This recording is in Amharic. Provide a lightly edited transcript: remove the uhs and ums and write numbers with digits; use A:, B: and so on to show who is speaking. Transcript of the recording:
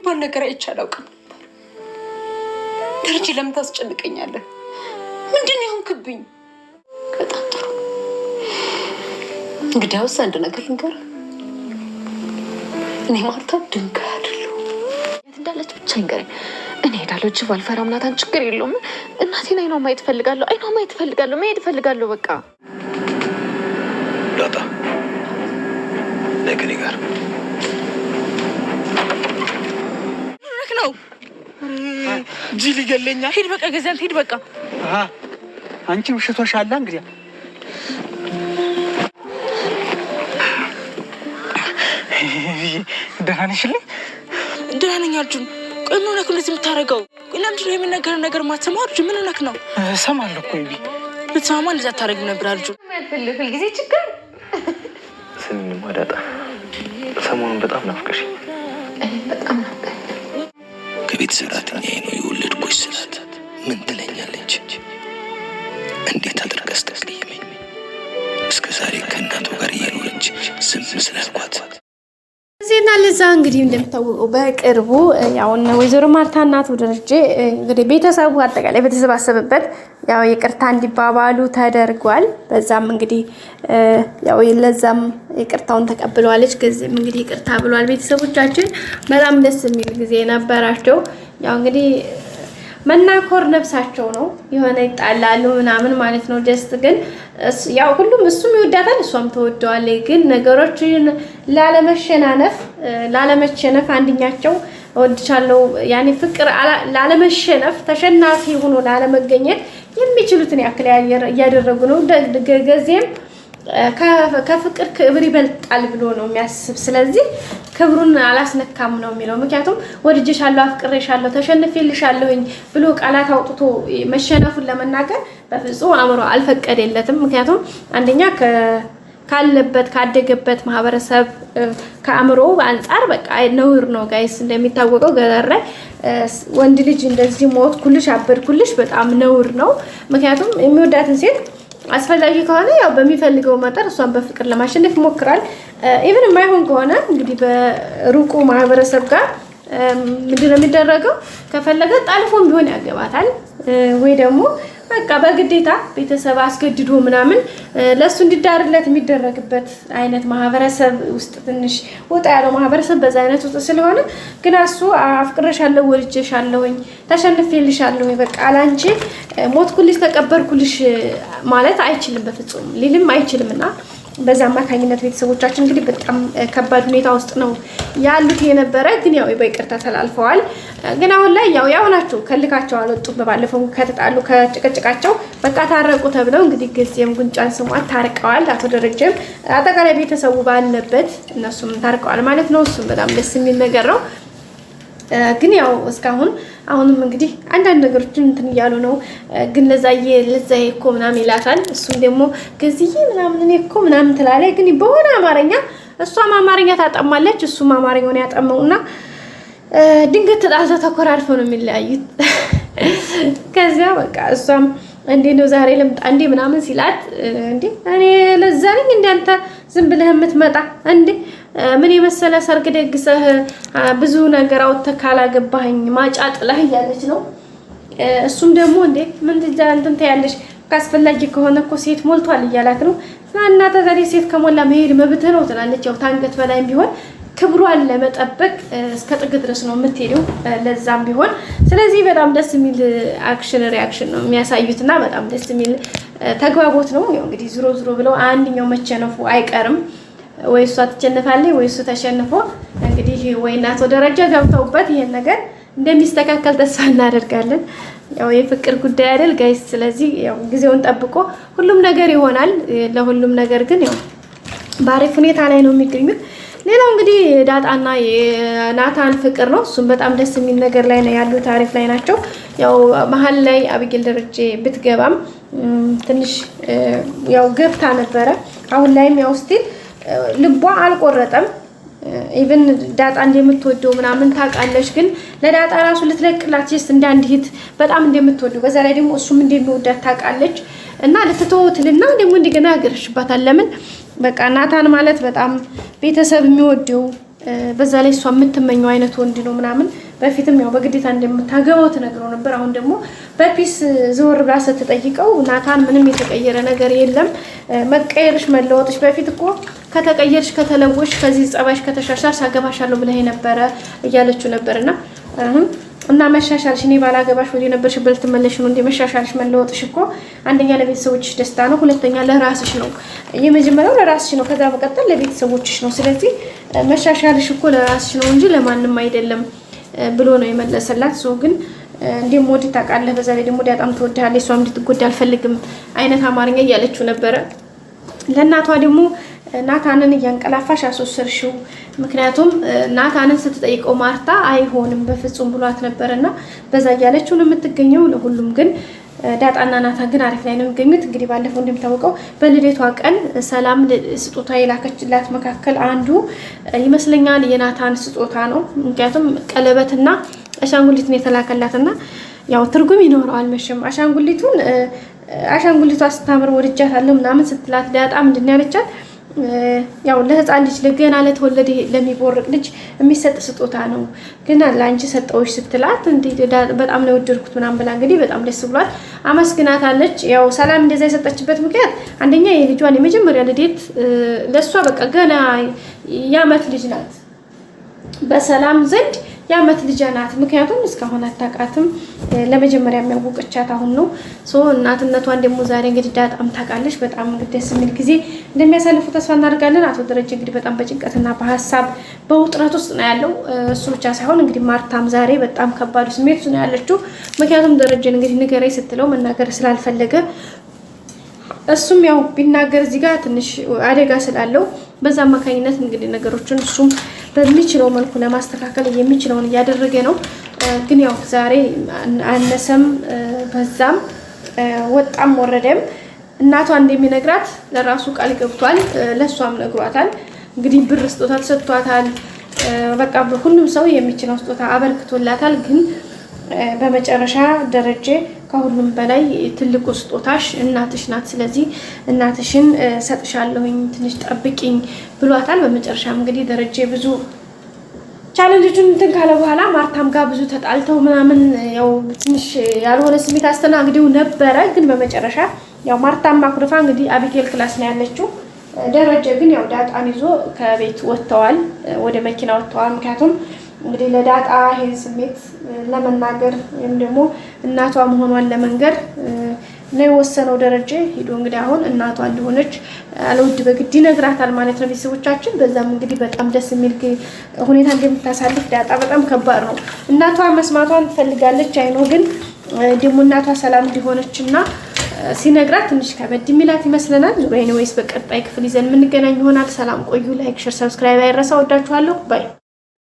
A: የሚባል ነገር አይቻላውቅም። ደረጀ ለምን ታስጨንቀኛለህ? ምንድን ነው የሆንክብኝ? በጣም ጥሩ። እንግዲያውስ አንድ ነገር ልንገርህ። እኔ ማርታ ድንጋይ አይደለሁም። የት እንዳለች ብቻ ንገረኝ። እኔ ሄዳለሁ። እጅ ባልፈራም ናታን ችግር የለውም። እናቴን አይኗ ማየት እፈልጋለሁ። አይኗ ማየት እፈልጋለሁ። መሄድ እፈልጋለሁ። በቃ
B: ዳጣ ነገ ጋር
A: ነው
C: ጂሊ ገለኛ።
A: ሂድ በቃ ገዛን ሂድ በቃ።
C: አንቺ ውሸቷሽ አለ እንግዲህ። ደህና ነሽልኝ?
A: ደህና ነኝ አርጁን። ቆይ ምን ሆነህ እንደዚህ የምታደርገው? ቆይ ለምንድን ነው የሚነገረው ነገር ማትሰማው? አርጁን ምን ሆነህ ነው?
C: እሰማለሁ እኮ ይቢ
A: ብትሰማማ እንደዛ አታደርጊም ነበር አርጁን።
D: ሁል ጊዜ ችግር።
B: ስሚኝማ ዳጣ፣ ሰሞኑን በጣም ናፍቀሽኝ።
D: በጣም ናፍቀኝ።
B: ከቤት ሰራተኛዬ ነው የወለድኩሽ ስላት ምን ትለኛለች? እንዴት አድርጋ አስቀየመኝ። እስከ ዛሬ ከእናቷ ጋር እየኖረች ዝም ስላልኳት
E: ዜና ለዛ እንግዲህ እንደምታወቀው በቅርቡ ያው ወይዘሮ ማርታ እናት ደረጀ እንግዲህ ቤተሰቡ አጠቃላይ በተሰባሰበበት ያው ይቅርታ እንዲባባሉ ተደርጓል። በዛም እንግዲህ ያው ለዛም ይቅርታውን ተቀብለዋለች። ከዚህም እንግዲህ ይቅርታ ብሏል። ቤተሰቦቻችን በጣም ደስ የሚል ጊዜ ነበራቸው። ያው እንግዲህ መናኮር ነፍሳቸው ነው። የሆነ ይጣላሉ ምናምን ማለት ነው። ጀስት ግን ያው ሁሉም እሱም ይወዳታል እሷም ተወደዋለች። ግን ነገሮችን ላለመሸነፍ አንድኛቸው እወድሻለሁ ያኔ ፍቅር ላለመሸነፍ ተሸናፊ ሆኖ ላለመገኘት የሚችሉትን ያክል ያደረጉ ነው። ገዜም ከፍቅር ክብር ይበልጣል ብሎ ነው የሚያስብ። ስለዚህ ክብሩን አላስነካም ነው የሚለው። ምክንያቱም ወድጄሻለሁ፣ አፍቅሬሻለሁ፣ ተሸንፌልሻለሁኝ ብሎ ቃላት አውጥቶ መሸነፉን ለመናገር በፍጹም አእምሮ አልፈቀደለትም። ምክንያቱም አንደኛ ካለበት ካደገበት ማህበረሰብ ከአእምሮ አንፃር በቃ ነውር ነው ጋይስ። እንደሚታወቀው ገጠር ላይ ወንድ ልጅ እንደዚህ ሞት ኩልሽ አበድኩልሽ በጣም ነውር ነው። ምክንያቱም የሚወዳትን ሴት አስፈላጊ ከሆነ ያው በሚፈልገው መጠን እሷን በፍቅር ለማሸነፍ ይሞክራል። ኢቭን የማይሆን ከሆነ እንግዲህ በሩቁ ማህበረሰብ ጋር ምንድነው የሚደረገው? ከፈለገ ጣልፎም ቢሆን ያገባታል ወይ ደግሞ በቃ በግዴታ ቤተሰብ አስገድዶ ምናምን ለሱ እንዲዳርለት የሚደረግበት አይነት ማህበረሰብ ውስጥ ትንሽ ወጣ ያለው ማህበረሰብ በዛ አይነት ውስጥ ስለሆነ ግን እሱ አፍቅሬሻለሁ፣ ወልጄሻለሁኝ፣ ተሸንፌልሻለሁ በቃ አላንቺ ሞትኩልሽ፣ ተቀበርኩልሽ ማለት አይችልም፣ በፍጹም ሊልም አይችልምና በዛ አማካኝነት ቤተሰቦቻችን እንግዲህ በጣም ከባድ ሁኔታ ውስጥ ነው ያሉት የነበረ። ግን ያው በይቅርታ ተላልፈዋል። ግን አሁን ላይ ያው ናቸው ከልካቸው አልወጡም። በባለፈው ከተጣሉ ከጭቅጭቃቸው በቃ ታረቁ ተብለው እንግዲህ ጊዜም ጉንጫን ስሟት ታርቀዋል። አቶ ደረጀም አጠቃላይ ቤተሰቡ ባለበት እነሱም ታርቀዋል ማለት ነው። እሱም በጣም ደስ የሚል ነገር ነው። ግን ያው እስካሁን አሁንም እንግዲህ አንዳንድ ነገሮችን እንትን እያሉ ነው። ግን ለዛዬ እኮ ምናምን ይላታል። እሱም ደግሞ ገዝዬ ምናምን እኔ እኮ ምናምን ትላለች። ግን በሆነ አማርኛ እሷም አማርኛ ታጠማለች፣ እሱም አማርኛውን ያጠመውና ድንገት ተጣልተው ተኮራርፈው ነው የሚለያዩት። ከዚያ በቃ እሷም እንዴ ነው ዛሬ ልምጣ እንዴ ምናምን ሲላት እንዴ እኔ ለዛ ነኝ እንዴ አንተ ዝም ብለህ የምትመጣ እንዴ ምን የመሰለ ሰርግ ደግሰህ ብዙ ነገር አውጥተህ ካላገባኸኝ ማጫ ጥለህ እያለች ነው። እሱም ደግሞ እንዴ ምን እንትን ታያለሽ ካስፈላጊ ከሆነ እኮ ሴት ሞልቷል እያላት ነው። እና ታዲያ ሴት ከሞላ መሄድ መብትህ ነው ትላለች። ያው ታንገት በላይም ቢሆን ክብሯን ለመጠበቅ እስከ ጥግ ድረስ ነው የምትሄደው ለዛም ቢሆን። ስለዚህ በጣም ደስ የሚል ሪአክሽን ነው የሚያሳዩትና በጣም ደስ የሚል ተግባቦት ነው። ያው እንግዲህ ዙሮ ብለው አንደኛው መቸነፉ አይቀርም። ወይ እሷ ትቸነፋለች ወይ እሱ ተሸንፎ እንግዲህ ወይ እናት ደረጃ ገብተውበት ይሄን ነገር እንደሚስተካከል ተስፋ እናደርጋለን። ያው የፍቅር ጉዳይ አይደል ጋይስ። ስለዚህ ያው ጊዜውን ጠብቆ ሁሉም ነገር ይሆናል። ለሁሉም ነገር ግን ያው ባሪፍ ሁኔታ ላይ ነው የሚገኙት። ሌላው እንግዲህ ዳጣና የናታን ፍቅር ነው። እሱም በጣም ደስ የሚል ነገር ላይ ነው ያሉት፣ ታሪፍ ላይ ናቸው። ያው መሀል ላይ አቢጌል ደረጀ ብትገባም ትንሽ ያው ገብታ ነበረ። አሁን ላይም ያው ስቲል ልቧ አልቆረጠም። ኢቭን ዳጣ እንደምትወደው ምናምን ታውቃለች። ግን ለዳጣ ራሱ ልትለቅላት ጀስት እንዳንዲት በጣም እንደምትወደው በዛ ላይ ደግሞ እሱም እንደሚወዳት ታውቃለች። እና ልትተውትልና ደግሞ እንደገና ያገረሽባታል። ለምን በቃ ናታን ማለት በጣም ቤተሰብ የሚወደው በዛ ላይ እሷ የምትመኘው አይነት ወንድ ነው ምናምን። በፊትም ያው በግዴታ እንደምታገባው ትነግረው ነበር። አሁን ደግሞ በፒስ ዘወር ብላ ስትጠይቀው ናታን ምንም የተቀየረ ነገር የለም መቀየርሽ መለወጥሽ፣ በፊት እኮ ከተቀየርሽ ከተለወሽ ከዚህ ጸባይሽ ከተሻሻልሽ አገባሻለሁ ብለህ ነበረ እያለችው ነበርና እና መሻሻልሽ እኔ ባላገባሽ ወደ ነበርሽበት ተመለሽ ነው እንደ መሻሻልሽ መለወጥሽ እኮ አንደኛ ለቤተሰቦችሽ ደስታ ነው፣ ሁለተኛ ለራስሽ ነው። የመጀመሪያው ለራስሽ ነው፣ ከዛ በቀጥታ ለቤተሰቦችሽ ነው። ስለዚህ መሻሻልሽ እኮ ለራስሽ ነው እንጂ ለማንም አይደለም ብሎ ነው የመለሰላት። ሶ ግን እንደምወድ ታውቃለህ፣ በዛ ላይ ደግሞ ዳጣም ትወድሃለች፣ እሷም እንድትጎዳ አልፈልግም አይነት አማርኛ እያለችው ነበረ። ለእናቷ ደግሞ ናታንን እያንቀላፋሽ አስወሰርሽው፣ ምክንያቱም ናታንን ስትጠይቀው ማርታ አይሆንም በፍጹም ብሏት ነበርና በዛ እያለችው ነው የምትገኘው። ለሁሉም ግን ዳጣና ናታን ግን አሪፍ ላይ ነው የሚገኙት። እንግዲህ ባለፈው እንደምታወቀው በልደቷ ቀን ሰላም ስጦታ የላከችላት መካከል አንዱ ይመስለኛል የናታን ስጦታ ነው። ምክንያቱም ቀለበትና አሻንጉሊት ነው የተላከላትና ያው ትርጉም ይኖረዋል መቼም። አሻንጉሊቷ ስታምር ወድጃታለሁ ምናምን ስትላት ዳጣ ምንድን ያለቻት ያው ለህፃን ልጅ ለገና ለተወለደ ለሚቦርቅ ልጅ የሚሰጥ ስጦታ ነው ግን ለአንቺ ሰጠውሽ ስትላት እንዴ በጣም ነው ወደድኩት ምናምን ብላ እንግዲህ በጣም ደስ ብሏት አመስግናታለች። ያው ሰላም እንደዛ የሰጠችበት ምክንያት አንደኛ የልጇን የመጀመሪያ ልደት ለሷ በቃ ገና ያመት ልጅ ናት፣ በሰላም ዘንድ ያመት ልጅ ናት። ምክንያቱም እስካሁን አታውቃትም፣ ለመጀመሪያ የሚያወቀቻት አሁን ነው። ሶ እናትነቷን ደግሞ ዛሬ እንግዲህ ዳጣም ታውቃለች። በጣም እንግዲህ ደስ የሚል ጊዜ እንደሚያሳልፉ ተስፋ እናደርጋለን። አቶ ደረጀ እንግዲህ በጣም በጭንቀትና በሀሳብ በውጥረት ውስጥ ነው ያለው። እሱ ብቻ ሳይሆን እንግዲህ ማርታም ዛሬ በጣም ከባዱ ስሜት ነው ያለችው። ምክንያቱም ደረጀን እንግዲህ ንገረኝ ስትለው መናገር ስላልፈለገ እሱም ያው ቢናገር እዚህ ጋር ትንሽ አደጋ ስላለው በዛ አማካኝነት እንግዲህ ነገሮችን እሱም በሚችለው መልኩ ለማስተካከል የሚችለውን እያደረገ ነው። ግን ያው ዛሬ አነሰም በዛም ወጣም ወረደም እናቷ እንደሚነግራት ለራሱ ቃል ገብቷል፣ ለሷም ነግሯታል። እንግዲህ ብር ስጦታ ተሰጥቷታል። በቃ ሁሉም ሰው የሚችለው ስጦታ አበርክቶላታል። ግን በመጨረሻ ደረጀ ከሁሉም በላይ ትልቁ ስጦታሽ እናትሽ ናት፣ ስለዚህ እናትሽን ሰጥሻለሁኝ ትንሽ ጠብቂኝ ብሏታል። በመጨረሻም እንግዲህ ደረጀ ብዙ ቻሌንጆችን እንትን ካለ በኋላ ማርታም ጋር ብዙ ተጣልተው ምናምን ያው ትንሽ ያልሆነ ስሜት አስተናግደው ነበረ። ግን በመጨረሻ ያው ማርታም አኩርፋ እንግዲህ አቢጌል ክላስ ነው ያለችው። ደረጀ ግን ያው ዳጣን ይዞ ከቤት ወጥተዋል፣ ወደ መኪና ወጥተዋል። ምክንያቱም እንግዲህ ለዳጣ ይሄን ስሜት ለመናገር ወይም ደግሞ እናቷ መሆኗን ለመንገር ነው የወሰነው ደረጀ። ሄዶ እንግዲህ አሁን እናቷ እንደሆነች አለውድ በግድ ይነግራታል ማለት ነው ቤተሰቦቻችን። በዛም እንግዲህ በጣም ደስ የሚል ሁኔታ እንደምታሳልፍ ዳጣ በጣም ከባድ ነው። እናቷ መስማቷን ትፈልጋለች አይኖ፣ ግን ደግሞ እናቷ ሰላም እንዲሆነችና ሲነግራት ትንሽ ከበድ የሚላት ይመስለናል። ዙሪያ ወይስ በቀጣይ ክፍል ይዘን የምንገናኝ ይሆናል። ሰላም ቆዩ። ላይክ፣ ሼር፣ ሰብስክራይብ አይረሳ። ወዳችኋለሁ። ባይ